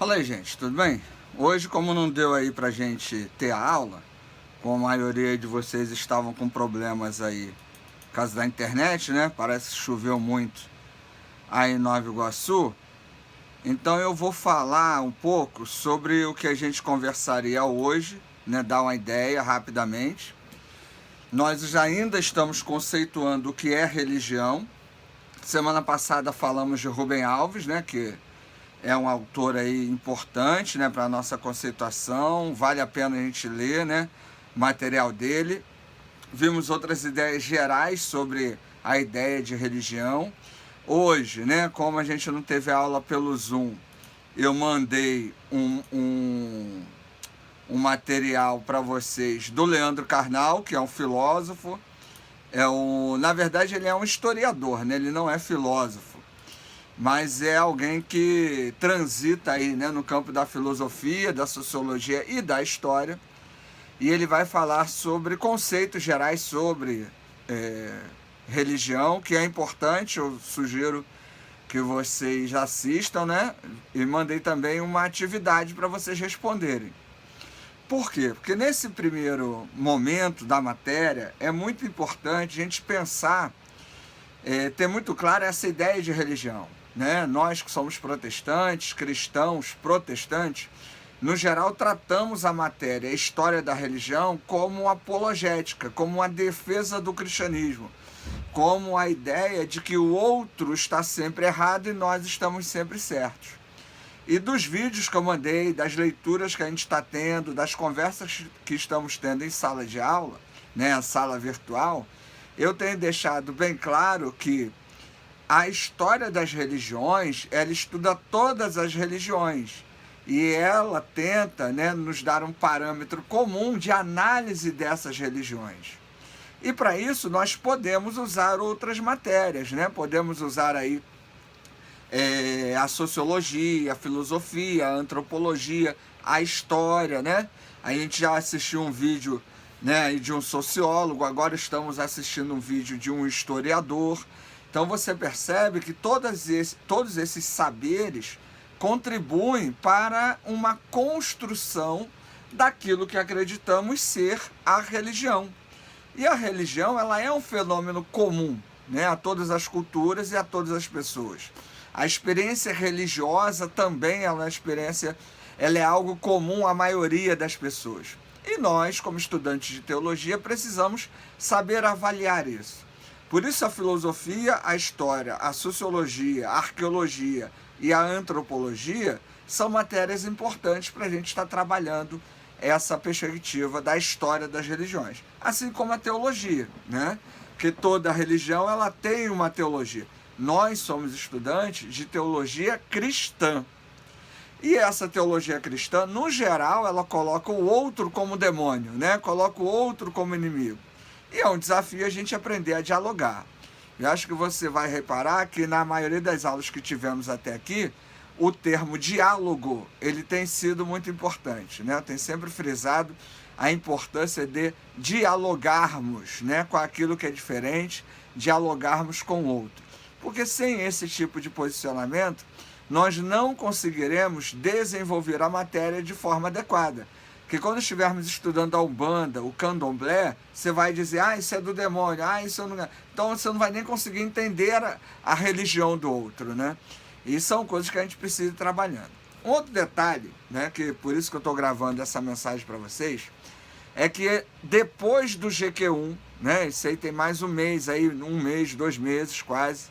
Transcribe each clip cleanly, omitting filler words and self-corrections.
Fala aí, gente, tudo bem? Hoje, como não deu aí pra gente ter a aula, como a maioria de vocês estavam com problemas aí por causa da internet, né? Parece que choveu muito aí em Nova Iguaçu. Então eu vou falar um pouco sobre o que a gente conversaria hoje, né? Dar uma ideia rapidamente. Nós ainda estamos conceituando o que é religião. Semana passada falamos de Rubem Alves, né? Que é um autor aí importante, né, para a nossa conceituação, vale a pena a gente ler, né, o material dele. Vimos outras ideias gerais sobre a ideia de religião. Hoje, né, como a gente não teve aula pelo Zoom, eu mandei um material para vocês do Leandro Carnal, que é um filósofo. Na verdade, ele é um historiador, né, ele não é filósofo, mas é alguém que transita aí, né, no campo da filosofia, da sociologia e da história, e ele vai falar sobre conceitos gerais sobre religião, que é importante. Eu sugiro que vocês assistam, né, e mandei também uma atividade para vocês responderem. Por quê? Porque nesse primeiro momento da matéria é muito importante a gente pensar, ter muito clara essa ideia de religião. Né? Nós que somos protestantes, cristãos protestantes, no geral tratamos a matéria, a história da religião, como apologética, como uma defesa do cristianismo, como a ideia de que o outro está sempre errado e nós estamos sempre certos. E dos vídeos que eu mandei, das leituras que a gente está tendo, das conversas que estamos tendo em sala de aula, né, a sala virtual, eu tenho deixado bem claro que a história das religiões, ela estuda todas as religiões e ela tenta, né, nos dar um parâmetro comum de análise dessas religiões. E para isso nós podemos usar outras matérias, né? Podemos usar aí a sociologia, a filosofia, a antropologia, a história, né? A gente já assistiu um vídeo, né, de um sociólogo, agora estamos assistindo um vídeo de um historiador. Então você percebe que todos esses saberes contribuem para uma construção daquilo que acreditamos ser a religião. E a religião, ela é um fenômeno comum, né, a todas as culturas e a todas as pessoas. A experiência religiosa também ela é algo comum à maioria das pessoas. E nós, como estudantes de teologia, precisamos saber avaliar isso. Por isso a filosofia, a história, a sociologia, a arqueologia e a antropologia são matérias importantes para a gente estar trabalhando essa perspectiva da história das religiões. Assim como a teologia, né? Porque toda religião ela tem uma teologia. Nós somos estudantes de teologia cristã. E essa teologia cristã, no geral, ela coloca o outro como demônio, né? Coloca o outro como inimigo. E é um desafio a gente aprender a dialogar. Eu acho que você vai reparar que na maioria das aulas que tivemos até aqui, o termo diálogo, ele tem sido muito importante, né? Eu tenho sempre frisado a importância de dialogarmos, né, com aquilo que é diferente, dialogarmos com o outro. Porque sem esse tipo de posicionamento, nós não conseguiremos desenvolver a matéria de forma adequada. Porque quando estivermos estudando a Umbanda, o Candomblé, você vai dizer, isso é do demônio, isso não é. Então você não vai nem conseguir entender a religião do outro, né? E são coisas que a gente precisa ir trabalhando. Um outro detalhe, né, que por isso que eu estou gravando essa mensagem para vocês, é que depois do GQ1, né, isso aí tem mais um mês, aí, 2 meses quase,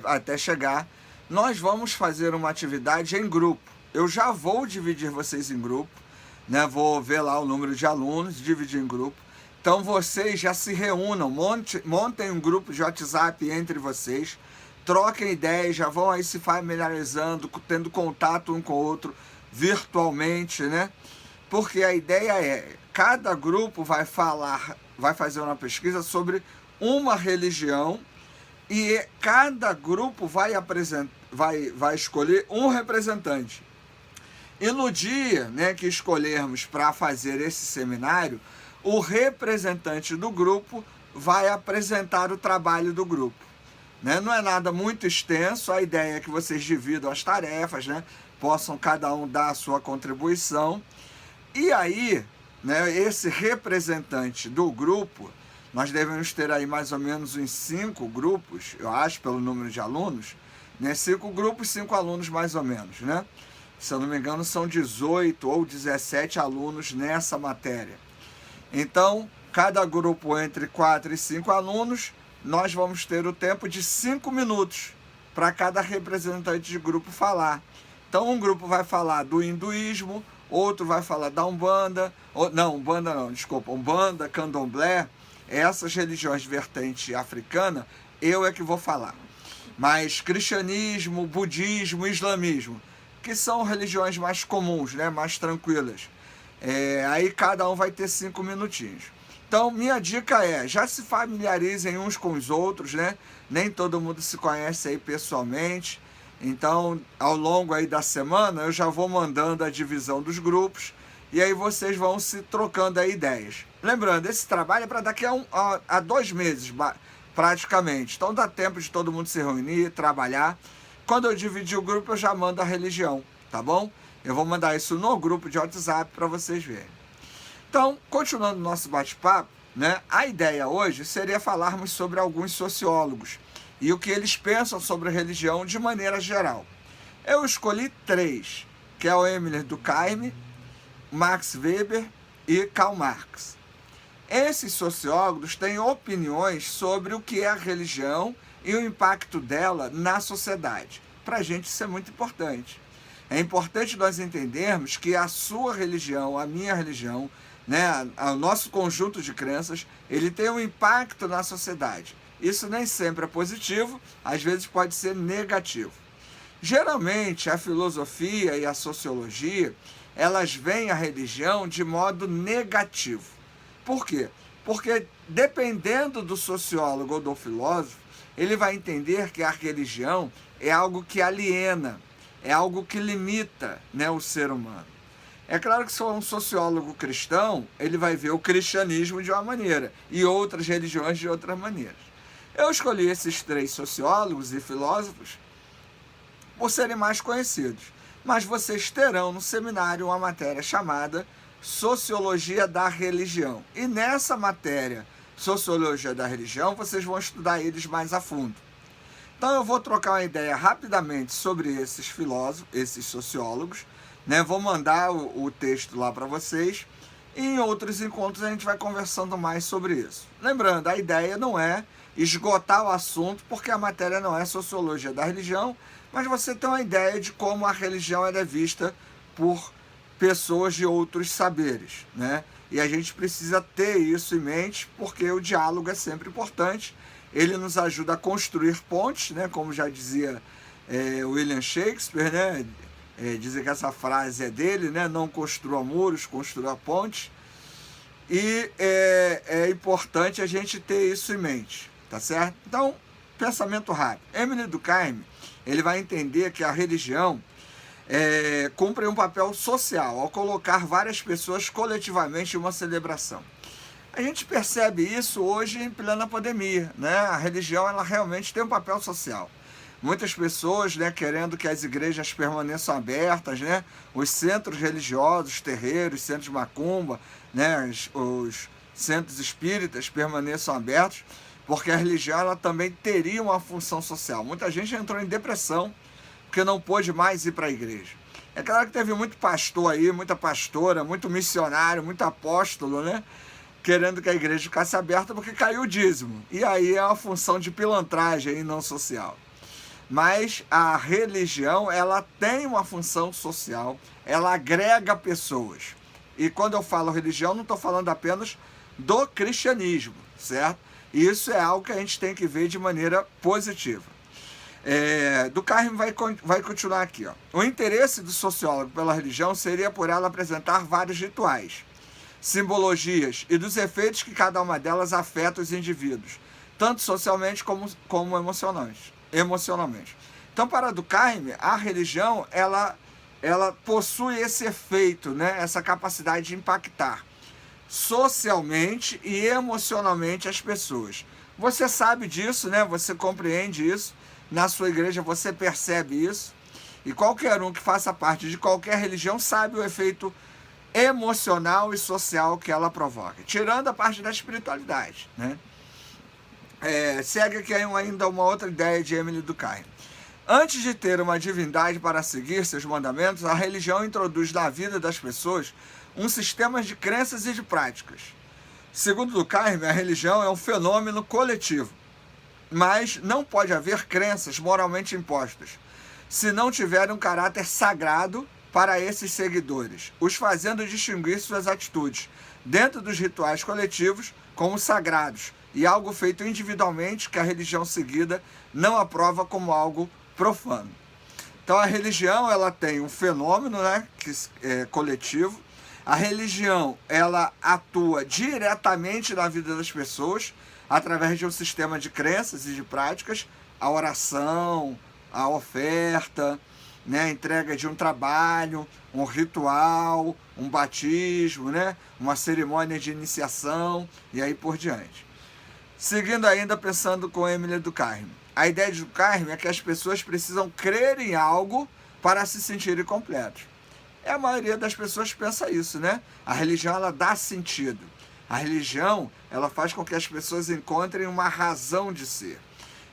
até chegar, nós vamos fazer uma atividade em grupo. Eu já vou dividir vocês em grupo, né? Vou ver lá o número de alunos, dividir em grupo. Então vocês já se reúnam, montem um grupo de WhatsApp entre vocês, troquem ideias, já vão aí se familiarizando, tendo contato um com o outro virtualmente, né? Porque a ideia é, cada grupo vai fazer uma pesquisa sobre uma religião e cada grupo vai escolher um representante. E no dia, né, que escolhermos para fazer esse seminário, o representante do grupo vai apresentar o trabalho do grupo. né? Não é nada muito extenso, a ideia é que vocês dividam as tarefas, né? Possam cada um dar a sua contribuição. E aí, né, esse representante do grupo, nós devemos ter aí mais ou menos uns 5 grupos, eu acho, pelo número de alunos, né? 5 grupos, 5 alunos mais ou menos, né? Se eu não me engano, são 18 ou 17 alunos nessa matéria. Então, cada grupo entre 4 e 5 alunos, nós vamos ter o tempo de 5 minutos para cada representante de grupo falar. Então, um grupo vai falar do hinduísmo, outro vai falar da Umbanda, Umbanda, Candomblé, essas religiões de vertente africana, eu é que vou falar. Mas cristianismo, budismo, islamismo, que são religiões mais comuns, né, mais tranquilas. Aí cada um vai ter 5 minutinhos. Então, minha dica é, já se familiarizem uns com os outros, né? Nem todo mundo se conhece aí pessoalmente. Então, ao longo aí da semana, eu já vou mandando a divisão dos grupos e aí vocês vão se trocando aí ideias. Lembrando, esse trabalho é para daqui a 2 meses, praticamente. Então, dá tempo de todo mundo se reunir, trabalhar. Quando eu dividir o grupo, eu já mando a religião, tá bom? Eu vou mandar isso no grupo de WhatsApp para vocês verem. Então, continuando o nosso bate-papo, né, a ideia hoje seria falarmos sobre alguns sociólogos e o que eles pensam sobre religião de maneira geral. Eu escolhi 3, que é o Émile Durkheim, Max Weber e Karl Marx. Esses sociólogos têm opiniões sobre o que é a religião e o impacto dela na sociedade. Para a gente isso é muito importante. É importante nós entendermos que a sua religião, a minha religião, né, o nosso conjunto de crenças, ele tem um impacto na sociedade. Isso nem sempre é positivo, às vezes pode ser negativo. Geralmente, a filosofia e a sociologia, elas veem a religião de modo negativo. Por quê? Porque dependendo do sociólogo ou do filósofo, ele vai entender que a religião é algo que aliena, é algo que limita, né, o ser humano. É claro que se for um sociólogo cristão, ele vai ver o cristianismo de uma maneira e outras religiões de outras maneiras. Eu escolhi esses 3 sociólogos e filósofos por serem mais conhecidos, mas vocês terão no seminário uma matéria chamada Sociologia da Religião. E nessa matéria, Sociologia da Religião, vocês vão estudar eles mais a fundo. Então eu vou trocar uma ideia rapidamente sobre esses filósofos, esses sociólogos, né? Vou mandar o texto lá para vocês e em outros encontros a gente vai conversando mais sobre isso. Lembrando, a ideia não é esgotar o assunto, porque a matéria não é Sociologia da Religião, mas você tem uma ideia de como a religião é vista por pessoas de outros saberes, né? E a gente precisa ter isso em mente, porque o diálogo é sempre importante. Ele nos ajuda a construir pontes, né? Como já dizia William Shakespeare, né? Dizem que essa frase é dele, né? Não construa muros, construa pontes. E é importante a gente ter isso em mente, tá certo? Então, pensamento rápido. Émile Durkheim, ele vai entender que a religião cumpre um papel social ao colocar várias pessoas coletivamente em uma celebração. A gente percebe isso hoje em plena pandemia, né? A religião, ela realmente tem um papel social. Muitas pessoas, né, querendo que as igrejas permaneçam abertas, né? Os centros religiosos, terreiros, centros de macumba, né? Os centros espíritas permaneçam abertos, porque a religião, ela também teria uma função social. Muita gente entrou em depressão porque não pôde mais ir para a igreja. É claro que teve muito pastor aí, muita pastora, muito missionário, muito apóstolo, né? Querendo que a igreja ficasse aberta porque caiu o dízimo. E aí é uma função de pilantragem e não social. Mas a religião, ela tem uma função social, ela agrega pessoas. E quando eu falo religião, não estou falando apenas do cristianismo, certo? E isso é algo que a gente tem que ver de maneira positiva. Durkheim vai continuar aqui. Ó. O interesse do sociólogo pela religião seria por ela apresentar vários rituais, simbologias e dos efeitos que cada uma delas afeta os indivíduos, tanto socialmente como emocionalmente. Então, para Durkheim, a religião ela possui esse efeito, né? Essa capacidade de impactar socialmente e emocionalmente as pessoas, Você sabe disso, né? Você compreende isso. Na sua igreja você percebe isso. E qualquer um que faça parte de qualquer religião sabe o efeito emocional e social que ela provoca. Tirando a parte da espiritualidade, né? Segue aqui ainda uma outra ideia de Emily Durkheim. Antes de ter uma divindade para seguir seus mandamentos, a religião introduz na vida das pessoas um sistema de crenças e de práticas. Segundo Durkheim, a religião é um fenômeno coletivo, mas não pode haver crenças moralmente impostas, se não tiver um caráter sagrado para esses seguidores, os fazendo distinguir suas atitudes dentro dos rituais coletivos como sagrados, e algo feito individualmente que a religião seguida não aprova como algo profano. Então a religião ela tem um fenômeno, né, que é coletivo. A religião ela atua diretamente na vida das pessoas através de um sistema de crenças e de práticas, a oração, a oferta, né, a entrega de um trabalho, um ritual, um batismo, né, uma cerimônia de iniciação e aí por diante. Seguindo ainda pensando com Emily Durkheim. A ideia de Durkheim é que as pessoas precisam crer em algo para se sentirem completos. A maioria das pessoas pensa isso, né? A religião ela dá sentido. A religião ela faz com que as pessoas encontrem uma razão de ser.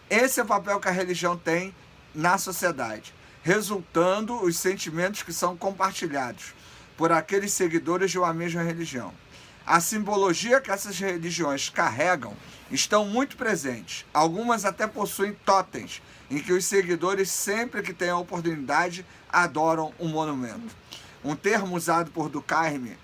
Esse é o papel que a religião tem na sociedade, resultando os sentimentos que são compartilhados por aqueles seguidores de uma mesma religião. A simbologia que essas religiões carregam estão muito presentes. Algumas até possuem totens, em que os seguidores, sempre que têm a oportunidade, adoram um monumento. Um termo usado por Durkheim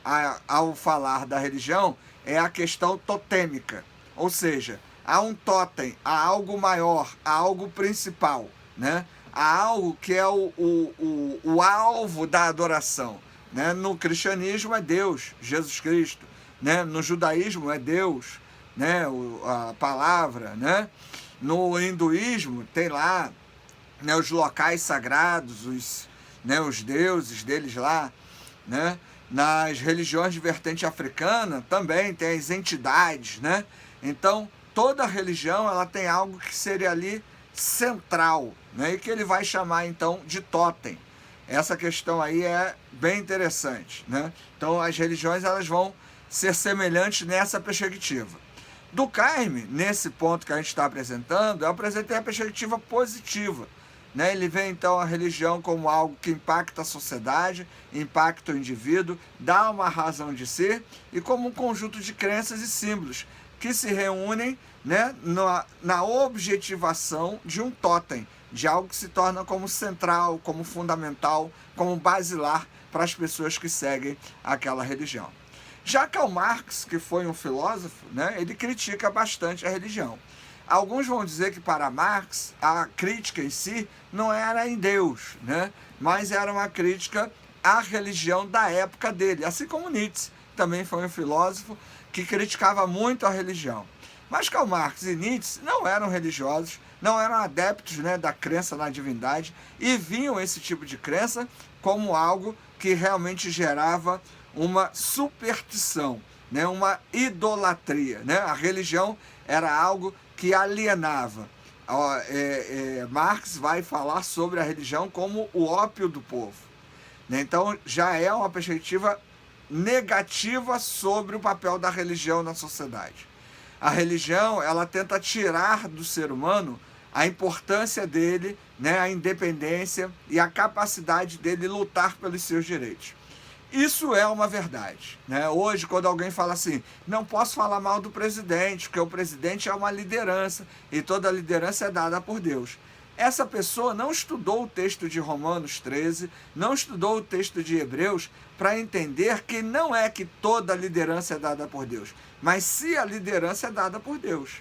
ao falar da religião é a questão totêmica, ou seja, há um totem, há algo maior, há algo principal, né? Há algo que é o alvo da adoração. Né? No cristianismo é Deus, Jesus Cristo. Né? No judaísmo é Deus, né? A palavra. Né? No hinduísmo tem lá, né, os locais sagrados, os deuses deles lá. Né? Nas religiões de vertente africana também tem as entidades. Né? Então, toda religião ela tem algo que seria ali central, né? E que ele vai chamar então de totem. Essa questão aí é bem interessante. Né? Então, as religiões elas vão ser semelhantes nessa perspectiva. Durkheim, nesse ponto que a gente está apresentando, eu apresentei a perspectiva positiva. Né? Ele vê então a religião como algo que impacta a sociedade, impacta o indivíduo, dá uma razão de ser e como um conjunto de crenças e símbolos que se reúnem, né, na objetivação de um totem, de algo que se torna como central, como fundamental, como basilar para as pessoas que seguem aquela religião. Já Karl Marx, que foi um filósofo, né, ele critica bastante a religião. Alguns vão dizer que para Marx a crítica em si não era em Deus, né, mas era uma crítica à religião da época dele, assim como Nietzsche também foi um filósofo que criticava muito a religião. Mas Karl Marx e Nietzsche não eram religiosos, não eram adeptos, né, da crença na divindade e viam esse tipo de crença como algo que realmente gerava uma superstição, né, uma idolatria. Né? A religião era algo que alienava. Marx vai falar sobre a religião como o ópio do povo. Né? Então já é uma perspectiva negativa sobre o papel da religião na sociedade. A religião ela tenta tirar do ser humano a importância dele, né, a independência e a capacidade dele lutar pelos seus direitos. Isso é uma verdade. Né? Hoje, quando alguém fala assim, não posso falar mal do presidente, porque o presidente é uma liderança e toda liderança é dada por Deus. Essa pessoa não estudou o texto de Romanos 13, não estudou o texto de Hebreus para entender que não é que toda liderança é dada por Deus, mas se a liderança é dada por Deus.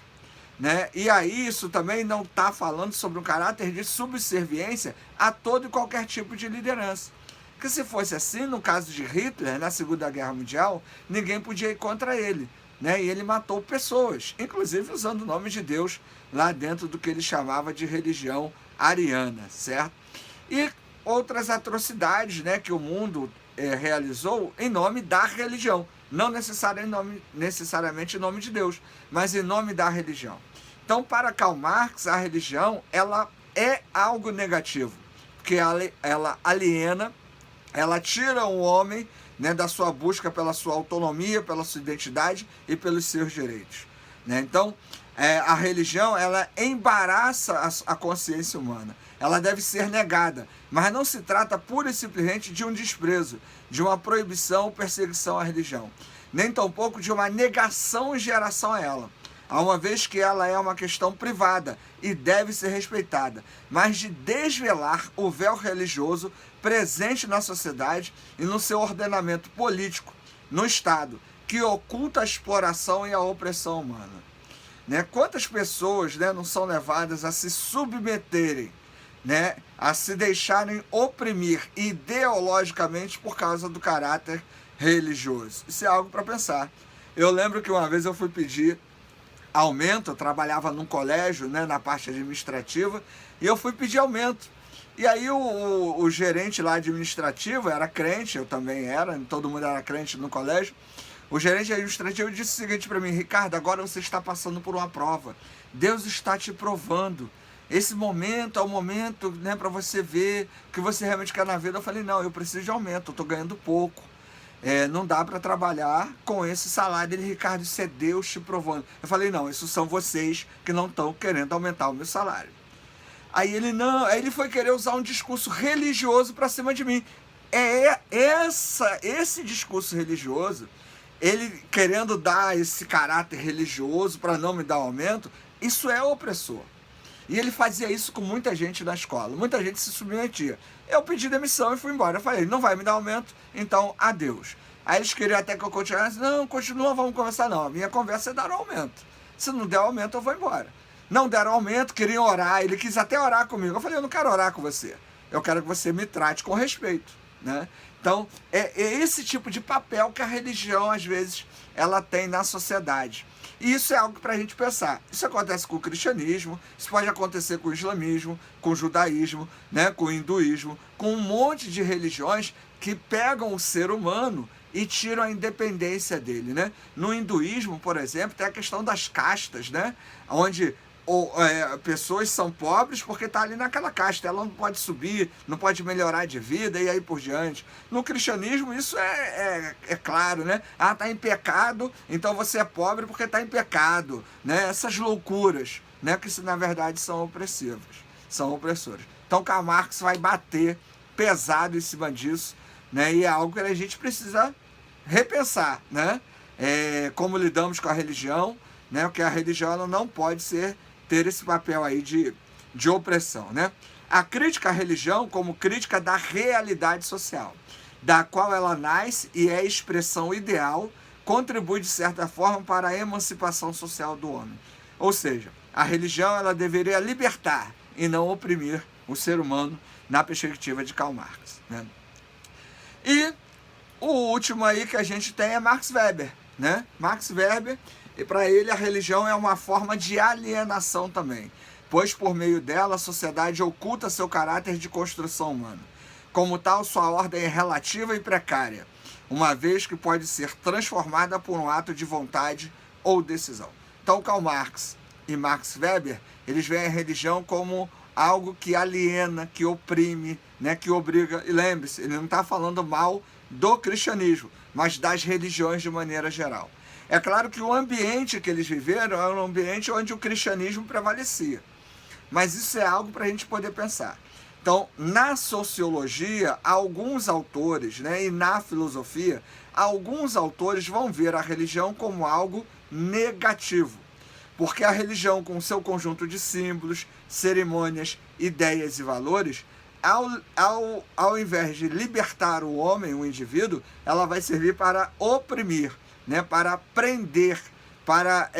Né? E aí isso também não está falando sobre um caráter de subserviência a todo e qualquer tipo de liderança. Porque se fosse assim, no caso de Hitler, na Segunda Guerra Mundial, ninguém podia ir contra ele. Né? E ele matou pessoas, inclusive usando o nome de Deus lá dentro do que ele chamava de religião ariana, certo? E outras atrocidades, né, que o mundo realizou em nome da religião, não necessariamente em nome de Deus, mas em nome da religião. Então, para Karl Marx, a religião ela é algo negativo, porque ela aliena, ela tira o homem, né, da sua busca pela sua autonomia, pela sua identidade e pelos seus direitos, né? Então, a religião ela embaraça a consciência humana. Ela deve ser negada, mas não se trata pura e simplesmente de um desprezo, de uma proibição ou perseguição à religião, nem tampouco de uma negação em geração a ela, uma vez que ela é uma questão privada e deve ser respeitada, mas de desvelar o véu religioso presente na sociedade e no seu ordenamento político, no Estado, que oculta a exploração e a opressão humana. Né? Quantas pessoas, né, não são levadas a se submeterem, né, a se deixarem oprimir ideologicamente por causa do caráter religioso? Isso é algo para pensar. Eu lembro que uma vez eu fui pedir aumento, eu trabalhava num colégio, né, na parte administrativa, e eu fui pedir aumento. E aí o gerente lá administrativo era crente, eu também era, todo mundo era crente no colégio. O gerente administrativo disse o seguinte para mim: Ricardo, agora você está passando por uma prova. Deus está te provando. Esse momento é o momento, né, para você ver o que você realmente quer na vida. Eu falei: não, eu preciso de aumento, eu estou ganhando pouco. Não dá para trabalhar com esse salário. Ele: Ricardo, isso é Deus te provando. Eu falei: não, isso são vocês que não estão querendo aumentar o meu salário. Aí ele foi querer usar um discurso religioso para cima de mim. Esse discurso religioso, ele querendo dar esse caráter religioso para não me dar aumento, isso é opressor. E ele fazia isso com muita gente na escola, muita gente se submetia. Eu pedi demissão e fui embora. Eu falei: não vai me dar aumento, então adeus. Aí eles queriam até que eu continuasse. Não, continua, vamos conversar. Não, a minha conversa é dar aumento. Se não der aumento, eu vou embora. Não deram aumento, queriam orar, ele quis até orar comigo. Eu falei: eu não quero orar com você, eu quero que você me trate com respeito, né? Então, é esse tipo de papel que a religião, às vezes, ela tem na sociedade. E isso é algo para a gente pensar. Isso acontece com o cristianismo, isso pode acontecer com o islamismo, com o judaísmo, né, com o hinduísmo, com um monte de religiões que pegam o ser humano e tiram a independência dele, né? No hinduísmo, por exemplo, tem a questão das castas, né? Onde pessoas são pobres porque está ali naquela casta, ela não pode subir, não pode melhorar de vida e aí por diante. No cristianismo isso é claro, né? Está em pecado, então você é pobre porque está em pecado, né? Essas loucuras, né? Que na verdade são opressivas, são opressoras. Então Karl Marx vai bater pesado em cima disso, né? E é algo que a gente precisa repensar, né? Como lidamos com a religião, né? Porque a religião ela não pode ter esse papel aí de opressão, né? A crítica à religião como crítica da realidade social, da qual ela nasce e é a expressão ideal, contribui de certa forma para a emancipação social do homem. Ou seja, a religião ela deveria libertar e não oprimir o ser humano na perspectiva de Karl Marx, né? E o último aí que a gente tem é Max Weber, né? Max Weber, e para ele a religião é uma forma de alienação também, pois por meio dela a sociedade oculta seu caráter de construção humana. Como tal, sua ordem é relativa e precária, uma vez que pode ser transformada por um ato de vontade ou decisão. Então Karl Marx e Max Weber, eles veem a religião como algo que aliena, que oprime, né, que obriga. E lembre-se, ele não está falando mal do cristianismo, mas das religiões de maneira geral. É claro que o ambiente que eles viveram era um ambiente onde o cristianismo prevalecia. Mas isso é algo para a gente poder pensar. Então, na sociologia, alguns autores, né, e na filosofia, alguns autores vão ver a religião como algo negativo. Porque a religião, com seu conjunto de símbolos, cerimônias, ideias e valores, ao invés de libertar o homem, o indivíduo, ela vai servir para oprimir, né, para prender, para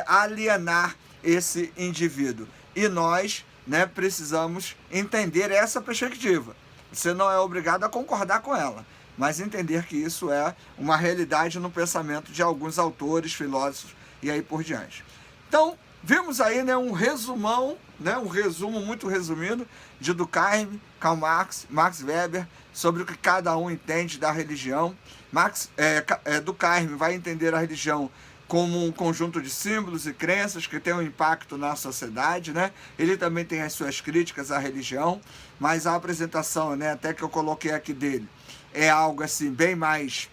alienar esse indivíduo. E nós, né, precisamos entender essa perspectiva. Você não é obrigado a concordar com ela, mas entender que isso é uma realidade no pensamento de alguns autores, filósofos e aí por diante. Então, vimos aí, né, um resumão, né, um resumo muito resumido de Durkheim, Karl Marx, Max Weber, sobre o que cada um entende da religião. Durkheim vai entender a religião como um conjunto de símbolos e crenças que tem um impacto na sociedade, né? Ele também tem as suas críticas à religião, mas a apresentação, né, até que eu coloquei aqui dele, é algo assim bem mais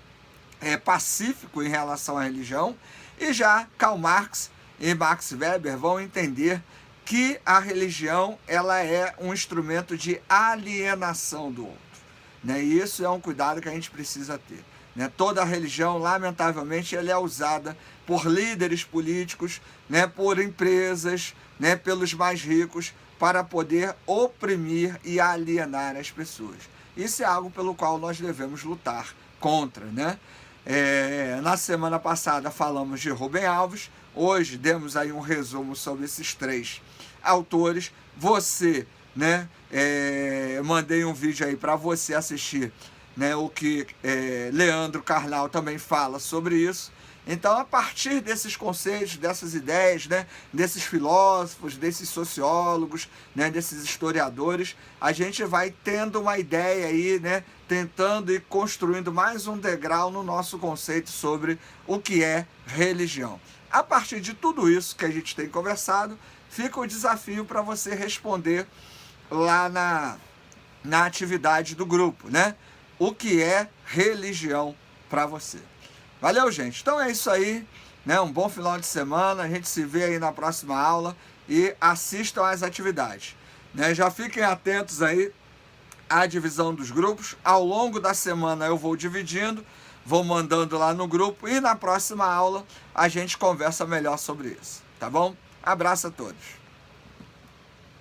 pacífico em relação à religião. E já Karl Marx e Max Weber vão entender que a religião ela é um instrumento de alienação do outro, né? E isso é um cuidado que a gente precisa ter, né? Toda a religião, lamentavelmente, ela é usada por líderes políticos, né, por empresas, né, pelos mais ricos, para poder oprimir e alienar as pessoas. Isso é algo pelo qual nós devemos lutar contra, né? Na semana passada falamos de Rubem Alves, hoje demos aí um resumo sobre esses 3 autores. Você, né, mandei um vídeo aí para você assistir, né, o que Leandro Carnal também fala sobre isso. Então, a partir desses conceitos, dessas ideias, né, desses filósofos, desses sociólogos, né, desses historiadores, a gente vai tendo uma ideia aí, né, tentando e construindo mais um degrau no nosso conceito sobre o que é religião. A partir de tudo isso que a gente tem conversado, fica o desafio para você responder lá na atividade do grupo, né? O que é religião para você? Valeu, gente. Então é isso aí, né? Um bom final de semana. A gente se vê aí na próxima aula e assistam às atividades, né? Já fiquem atentos aí à divisão dos grupos. Ao longo da semana eu vou dividindo, vou mandando lá no grupo e na próxima aula a gente conversa melhor sobre isso, tá bom? Abraço a todos.